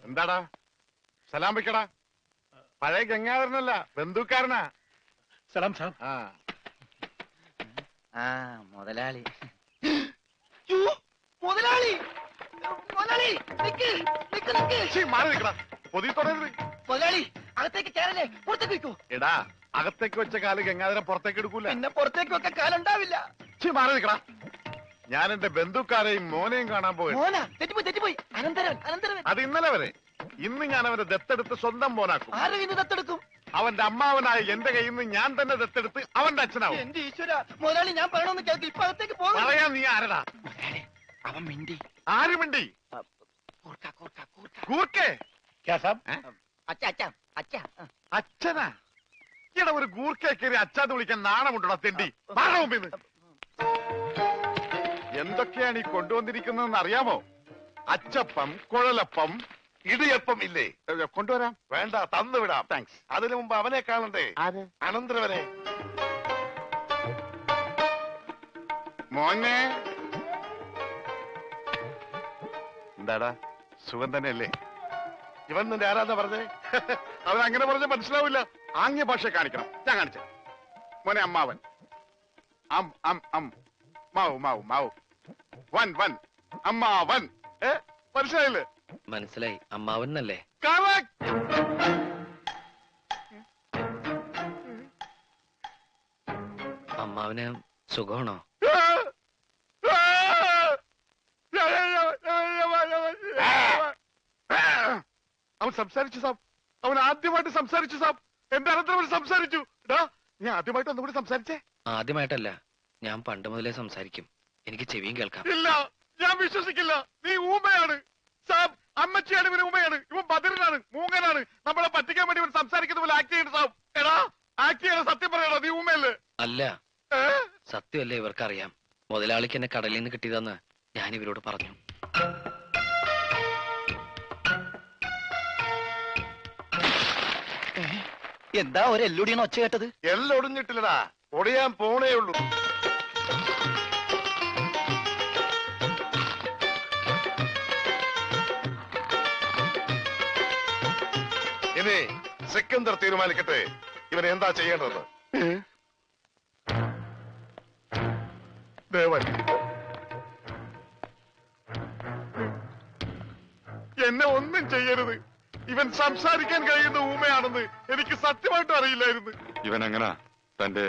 എന്താടാ സലാം വെക്കടാ. പഴയ ഗംഗാധരനല്ല, ബന്ധുക്കാരനാ. സലാം സാബ്. മുതലാളി. മുതലാളി മുതലാളി മാറി നിൽക്കടാ, പൊതി തുടരുത്. മുതലാളി അകത്തേക്ക് കയറല്ലേ, പുറത്തേക്ക് വെക്കൂ. എടാ, അകത്തേക്ക് വെച്ച കാല് ഗംഗാധരൻ പുറത്തേക്ക് എടുക്കൂല. പിന്നെ പുറത്തേക്ക് വെക്കാൻ കാലുണ്ടാവില്ല. മാറി നിൽക്കടാ. ഞാൻ എന്റെ ബന്ധുക്കാരെയും മോനെയും കാണാൻ പോയി. മോനാ? തെറ്റിപ്പോയി. അനന്തരവൻ. അത് ഇന്നലെ വരെ. ഇന്ന് ഞാൻ അവനെ ദത്തെടുത്ത് സ്വന്തം മോനാക്കും. ആരും ഇന്ന് ദത്തെടുക്കും? അവന്റെ അമ്മാവനായ എന്റെ കയ്യിൽ നിന്ന് ഞാൻ തന്നെ ദത്തെടുത്ത് അവന്റെ അച്ഛനാവും. എന്റെ ഈശ്വര, മുതലാളി ഞാൻ പറയണമെന്ന് കേൾക്ക്. ഇപ്പൊ അകത്തേക്ക് പോകും. പറയാൻ നീ ആരടാ? അവൻ മിണ്ടി. ആര് മിണ്ടി? കൂർക്കേ? അച്ഛനാ? ഇവിടെ ഒരു ഗൂർക്കയെ കയറി അച്ഛാന്ന് വിളിക്കാൻ നാണമുണ്ടോ തെണ്ടി? മുമ്പിന്ന് എന്തൊക്കെയാണ് ഈ കൊണ്ടുവന്നിരിക്കുന്നതെന്ന് അറിയാമോ? അച്ചപ്പം, കുഴലപ്പം, ഇടിയപ്പം ഇല്ലേ? കൊണ്ടുവരാം. വേണ്ട, തന്നുവിടാം. താങ്ക്സ്. അതിനു മുമ്പ് അവനെ കാണണ്ടേ? അനന്തരവനെ. മോനെ, എന്താടാ, സുഖം തന്നെയല്ലേ? ഇവൻ നിന്റെ ആരാധന പറഞ്ഞേ? അവൻ അങ്ങനെ പറഞ്ഞ മനസ്സിലാവില്ല. ആംഗ്യ ഭാഷ കാണിക്കണം. ഞാൻ കാണിച്ച മോനെ. അമ്മാവൻ. മാവു വൻ അമ്മാവൻ. മനസ്സിലായില്ലേ? മനസ്സിലായി. അമ്മാവനല്ലേ? അമ്മാവന് സുഖമാണോ? അവൻ സംസാരിച്ചു സാബ്. അവൻ ആദ്യമായിട്ട് സംസാരിച്ചു സാബ്. എന്റെ അനന്തരവൻ സംസാരിച്ചു. ഞാൻ ആദ്യമായിട്ട് ഒന്നുകൂടി സംസാരിച്ചേ. ആദ്യമായിട്ടല്ല, ഞാൻ പണ്ട് മുതലേ സംസാരിക്കും. എനിക്ക് ചെവിയും കേൾക്കാം. ഇല്ല, ഞാൻ വിശ്വസിക്കില്ല. നീ ഊമയാണ് സാബ്. അമ്മച്ചിയാണ് ഇവന് ഊമയാണ്. ഇവൻ ബദിരനാണ്, മൂങ്ങനാണ്. നമ്മളെ പറ്റിക്കാൻ വേണ്ടി ഇവൻ സംസാരിക്കുന്ന പോലെ ആക്ട് ചെയ്യണം സാബ്. എടാ, ആക്ട് ചെയ്യണം. സത്യം പറയണോ? നീ ഊമയല്ലേ? അല്ല, സത്യമല്ലേ? ഇവർക്കറിയാം. മുതലാളിക്ക് എന്നെ കടലിൽ നിന്ന് കിട്ടിയതെന്ന് ഞാൻ ഇവരോട് പറഞ്ഞു. എന്താ ഒരു എല്ലൊടിയാണ് ഒച്ച കേട്ടത്? എല്ലൊടിഞ്ഞിട്ടില്ലടാ, ഒടിയാൻ പോണേ ഉള്ളൂ. ഇനി സിക്കന്ദർ തീരുമാനിക്കട്ടെ ഇവൻ എന്താ ചെയ്യേണ്ടത്. ദേവൻ, എന്നെ ഒന്നും ചെയ്യരുത്. ഇവൻ സംസാരിക്കാൻ കഴിയുന്ന ഊമയാണെന്ന് എനിക്ക് സത്യമായിട്ടും അറിയില്ലായിരുന്നു. ഇവൻ എങ്ങനാ തന്റെ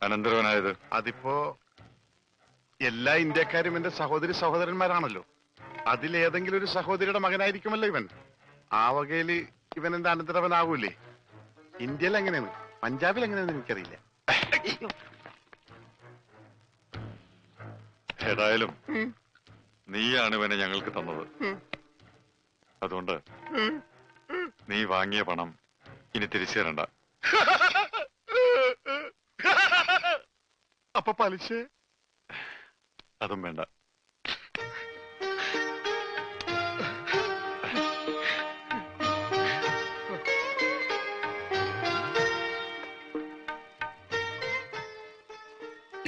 അനന്തരവനായത്? അതിപ്പോ എല്ലാ ഇന്ത്യക്കാരും എന്റെ സഹോദരന്മാരാണല്ലോ. അതിലേതെങ്കിലും ഒരു സഹോദരിയുടെ മകനായിരിക്കുമല്ലോ ഇവൻ. ആ വകയില് ഇവൻ എന്റെ അനന്തരവനാകൂലേ? ഇന്ത്യയിൽ എങ്ങനെയാണ്, പഞ്ചാബിൽ എങ്ങനെയാന്ന് എനിക്കറിയില്ല. ഏതായാലും നീയാണ് ഇവനെ ഞങ്ങൾക്ക് തന്നത്. അതുകൊണ്ട് നീ വാങ്ങിയ പണം ഇനി തിരിച്ചു തരണ്ട. അപ്പൊ പലിശ? അതും വേണ്ട.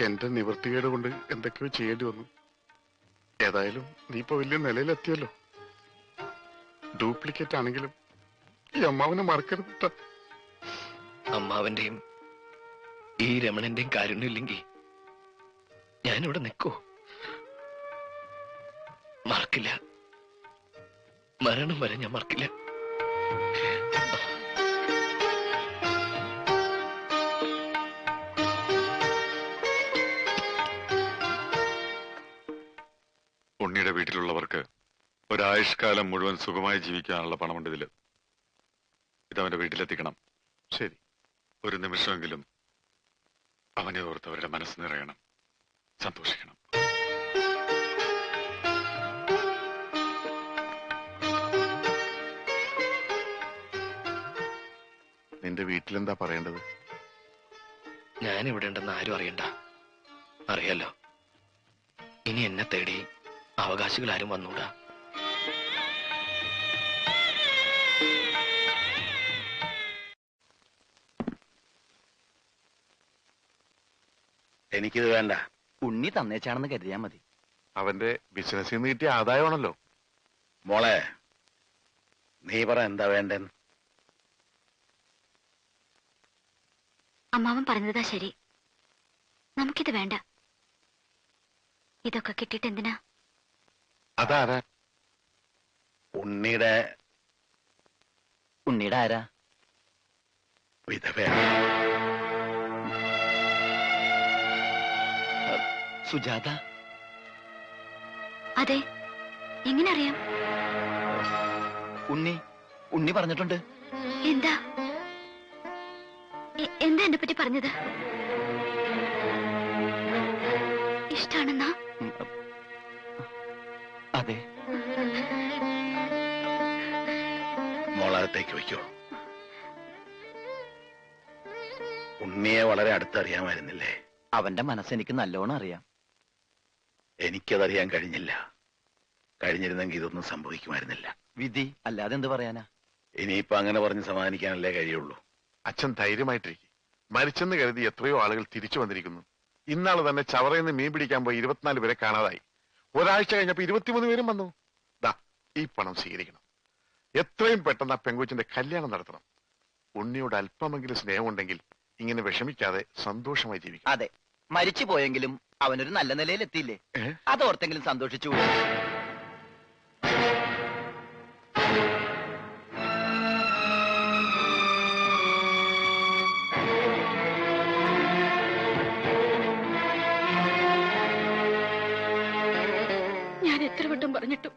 എന്റെ നിവൃത്തികേട് കൊണ്ട് എന്തൊക്കെയോ ചെയ്യേണ്ടി വന്നു. ഏതായാലും നീ ഇപ്പൊ വലിയ നിലയിലെത്തിയല്ലോ. ഡ്യൂപ്ലിക്കേറ്റ് ആണെങ്കിലും ഈ അമ്മാവനെ മറക്കരുത്. അമ്മാവന്റെയും ഈ രമണന്റെയും കാരുണ്യമില്ലെങ്കിൽ ഞാനിവിടെ നിൽക്കൂ? മറക്കില്ല. മരണം വരെ ഞാൻ മറക്കില്ല. ഉണ്ണിയുടെ വീട്ടിലുള്ളവർക്ക് ഒരായുഷ്കാലം മുഴുവൻ സുഖമായി ജീവിക്കാനുള്ള പണമുണ്ട് ഇതില്. ഇതവന്റെ വീട്ടിലെത്തിക്കണം. ശരി. ഒരു നിമിഷമെങ്കിലും അവനെ ഓർത്ത് അവരുടെ മനസ്സ് നിറയണം, സന്തോഷിക്കണം. നിന്റെ വീട്ടിലെന്താ പറയേണ്ടത്? ഞാനിവിടെ ഉണ്ടെന്ന് ആരും അറിയണ്ട. അറിയാലോ, ഇനി എന്നെ തേടി അവകാശികൾ ആരും വന്നൂടാ. എനിക്കിത് വേണ്ട. ഉണ്ണി തന്നേച്ചാണെന്ന് കരുതിയാ മതി. അവന്റെ ബിസിനസ്സിൽ നിന്ന് കിട്ടിയ ആദായമാണല്ലോ. മോളെ, നീ പറ എന്താ വേണ്ടെന്ന്. അമ്മാവൻ പറഞ്ഞതാ ശരി. നമുക്കിത് വേണ്ട. ഇതൊക്കെ കിട്ടിയിട്ട് എന്തിനാ? അതാരാ? ഉണ്ണിയുടെ ഉണ്ണിയുടെ ആരാ? വിധവയാണ്. സുജാത. അതെ, എങ്ങനെ അറിയാം? ഉണ്ണി പറഞ്ഞിട്ടുണ്ട്. എന്താ എന്താ എന്നെ പറ്റി പറഞ്ഞത്? ഇഷ്ടാണെന്നാ? അതെ. മോളകത്തേക്ക് വയ്ക്കോ. ഉണ്ണിയെ വളരെ അടുത്തറിയാമായിരുന്നില്ലേ? അവന്റെ മനസ്സെനിക്ക് നല്ലോണം അറിയാം. എനിക്കതറിയാൻ കഴിഞ്ഞില്ല. കഴിഞ്ഞിരുന്നെങ്കിൽ ഇതൊന്നും സംഭവിക്കുമായിരുന്നില്ല. വിധി അല്ലാതെ എന്ത് പറയാനാ? ഇനിയിപ്പോ അങ്ങനെ പറഞ്ഞ് സമാധാനിക്കാനല്ലേ കഴിയുള്ളൂ. അച്ഛൻ ധൈര്യമായിട്ടിരിക്കും. മരിച്ചെന്ന് കരുതി എത്രയോ ആളുകൾ തിരിച്ചു വന്നിരിക്കുന്നു. ഇന്നാള് തന്നെ ചവറയിൽ നിന്ന് മീൻ പിടിക്കാൻ പോയി 24 പേരെ കാണാതായി. ഒരാഴ്ച കഴിഞ്ഞപ്പോ 23 പേരും വന്നു. ദാ ഈ പണം സ്വീകരിക്കണം. എത്രയും പെട്ടെന്ന് ആ പെങ്കൊച്ചിന്റെ കല്യാണം നടത്തണം. ഉണ്ണിയോട് അല്പമെങ്കിലും സ്നേഹമുണ്ടെങ്കിൽ ഇങ്ങനെ വിഷമിക്കാതെ സന്തോഷമായി ജീവിക്കും. അതെ, മരിച്ചു പോയെങ്കിലും അവനൊരു നല്ല നിലയിൽ എത്തിയില്ലേ? അതോർത്തെങ്കിലും സന്തോഷിച്ചു. ഞാൻ എത്ര വട്ടം പറഞ്ഞിട്ടും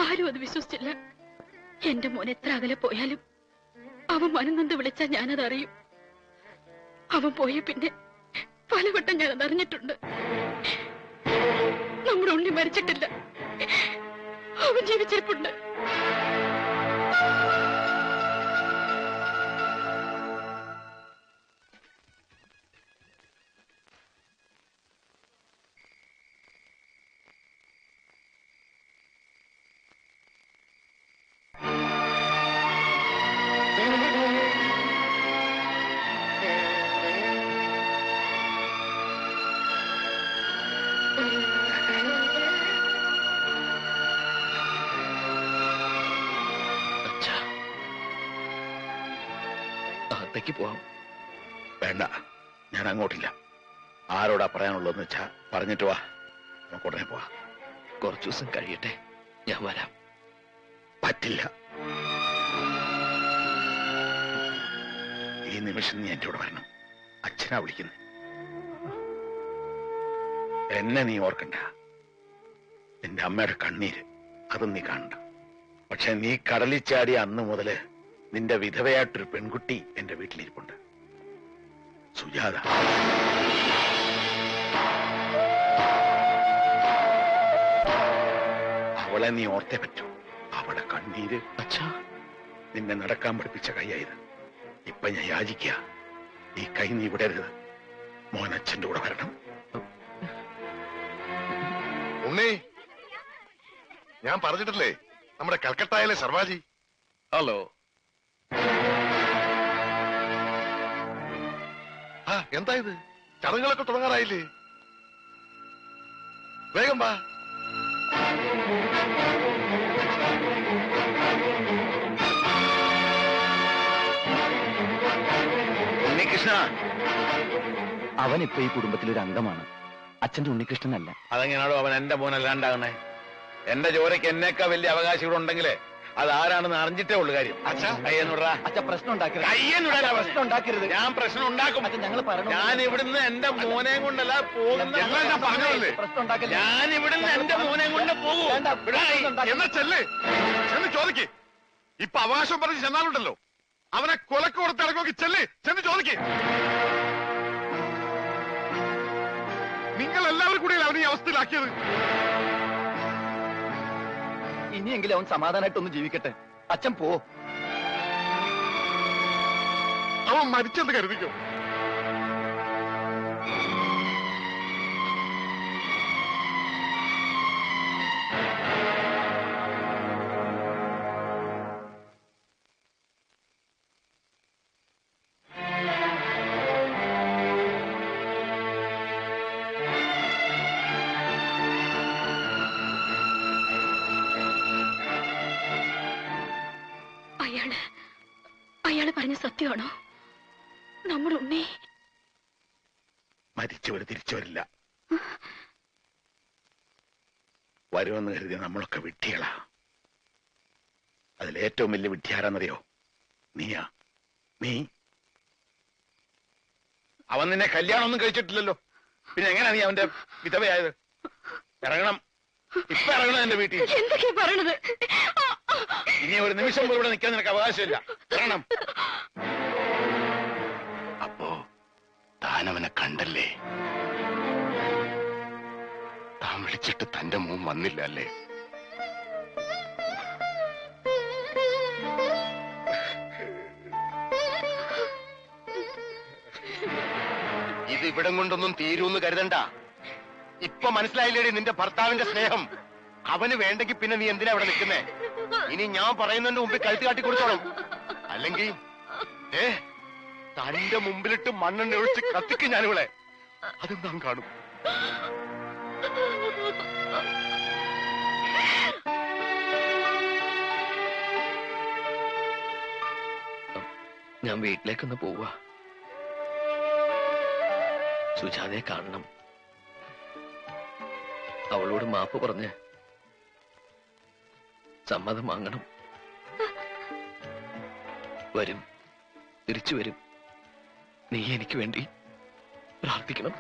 ആരും അത് വിശ്വസിച്ചില്ല. എന്റെ മോൻ എത്ര അകലെ പോയാലും അവൻ മനംനൊന്ത് വിളിച്ചാൽ ഞാനത് അറിയും. അവൻ പോയ പിന്നെ പലവട്ടം ഞാനത് അറിഞ്ഞിട്ടുണ്ട്. നമ്മുടെ ഉണ്ണി മരിച്ചിട്ടില്ല, അവൻ ജീവിച്ചിരിപ്പുണ്ട്. അച്ഛാ, അകത്തേക്ക് പോവാം. വേണ്ട, ഞാൻ അങ്ങോട്ടില്ല. ആരോടാ പറയാനുള്ളതെന്ന് വെച്ചാ പറഞ്ഞിട്ട് വാ, നമുക്ക് ഉടനെ പോവാ. കുറച്ചു ദിവസം കഴിയട്ടെ, ഞാൻ വരാം. പറ്റില്ല. ഈ നിമിഷം നീ എന്റെ കൂടെ വരണം. അച്ഛനാ വിളിക്കുന്നു. എന്നെ നീ ഓർക്കണ്ട. നിന്റെ അമ്മയുടെ കണ്ണീര് അതും നീ കാണണ്ട. പക്ഷെ നീ കടലിൽ ചാടിയ അന്ന് മുതല് നിന്റെ വിധവയായിട്ടൊരു പെൺകുട്ടി എന്റെ വീട്ടിലിരിപ്പുണ്ട്, സുജാത. അവളെ നീ ഓർത്തേ പറ്റൂ. അവളെ കണ്ണീര് അച്ഛാ, നിന്നെ നടക്കാൻ പഠിപ്പിച്ച കൈയായത്. ഇപ്പൊ ഞാൻ യാചിക്കുക, ഈ കൈ നീ വിടരുത്. മോൻ അച്ഛന്റെ കൂടെ വരണം. ഉണ്ണി, ഞാൻ പറഞ്ഞിട്ടില്ലേ നമ്മുടെ കൽക്കട്ടയിലെ സർവാജി. ഹലോ. ആ എന്താ ഇത്? ചടങ്ങുകളൊക്കെ തുടങ്ങാറായില്ലേ? വേഗം വാ. ഉണ്ണികൃഷ്ണ. അവൻ ഇപ്പൊ ഈ കുടുംബത്തിലൊരു അംഗമാണ്. അച്ഛന്റെ ഉണ്ണികൃഷ്ണനല്ല. അതെങ്ങനെയാണോ അവൻ എന്റെ മോനല്ലാണ്ടാകണേ? എന്റെ ജോലിക്ക് എന്നേക്കാ വലിയ അവകാശികളുണ്ടെങ്കിലേ അതാരാണെന്ന് അറിഞ്ഞിട്ടേ ഉള്ളു കാര്യം. കയ്യെന്നുടാ. അച്ഛ പ്രശ്നം ഉണ്ടാക്കരുത്. കയ്യെന്നുടാ. പ്രശ്നം ഉണ്ടാക്കരുത്. ഞാൻ പ്രശ്നം ഉണ്ടാക്കും. ഞങ്ങൾ ഞാൻ ഇവിടുന്ന് എന്റെ മോനെ കൊണ്ടല്ല പോകുന്ന. എല്ലാം ഞാൻ പറഞ്ഞതല്ലേ? പ്രശ്നം ഉണ്ടാക്കരുത്. ഞാൻ ഇവിടുന്ന് എന്റെ മോനെ കൊണ്ട് പോകും. എന്നാ ചെല്ല്, ചെന്ന് ചോദിക്ക്. ഇപ്പൊ അവകാശം പറഞ്ഞ് ചെന്നാലുണ്ടല്ലോ, അവനെ കൊലക്ക് കൊടുത്ത് ഇറങ്ങി. ചെല്ല്, ചെന്ന് ചോദിക്ക്. നിങ്ങൾ എല്ലാവരും കൂടി അവനെ ഈ അവസ്ഥയിലാക്കിയത്. ഇനിയെങ്കിലും അവൻ സമാധാനമായിട്ടൊന്ന് ജീവിക്കട്ടെ. അച്ഛൻ പോ. അവൻ മരിച്ചെന്ന് കരുതിക്കോ. സത്യമാണോ? നമ്മുടെ ഉണ്ണി മരിച്ചവര് തിരിച്ചു വരില്ല. വരുമെന്ന് കരുതി നമ്മളൊക്കെ വിഡ്ഢികളാ. അതിലേറ്റവും വലിയ വിഡ്ഢിയാരാന്നറിയോ? നീയാ. നീ അവൻ നിന്നെ കല്യാണം ഒന്നും കഴിച്ചിട്ടില്ലല്ലോ, പിന്നെ എങ്ങനെയാ നീ അവന്റെ വിധവയായത്? ഇറങ്ങണം, ഇപ്പൊ ഇറങ്ങണം എന്റെ വീട്ടിൽ. എന്തൊക്കെയാ പറയണത്? ഇനി ഒരു നിമിഷം പോലും ഇവിടെ നിൽക്കാൻ നിനക്ക് അവകാശമില്ല. ഇറങ്ങണം. അപ്പോ താനവനെ കണ്ടല്ലേ? താൻ വിളിച്ചിട്ട് തന്റെ മോൻ വന്നില്ല അല്ലേ? ഇത് ഇവിടം കൊണ്ടൊന്നും തീരൂന്ന് കരുതണ്ട. ഇപ്പൊ മനസ്സിലായില്ലേടി നിന്റെ ഭർത്താവിന്റെ സ്നേഹം? അവന് വേണ്ടെങ്കിൽ പിന്നെ നീ എന്തിനാ ഇവിടെ നിൽക്കുന്നേ? ഇനി ഞാൻ പറയുന്നതിന്റെ മുമ്പിൽ കഴുത്ത് കാട്ടി കൊടുത്തോണം. അല്ലെങ്കിൽ തന്റെ മുമ്പിലിട്ട് മണ്ണെണ്ണ ഒഴിച്ച് കത്തിക്കും ഞാനിവിടെ. അതും നാം കാണും. ഞാൻ വീട്ടിലേക്കൊന്ന് പോവാ. സുജാതയെ കാണണം. അവളോട് മാപ്പ് പറഞ്ഞ് സമ്മതം വാങ്ങണം. വരും, തിരിച്ചു വരും. നീ എനിക്ക് വേണ്ടി പ്രാർത്ഥിക്കണം.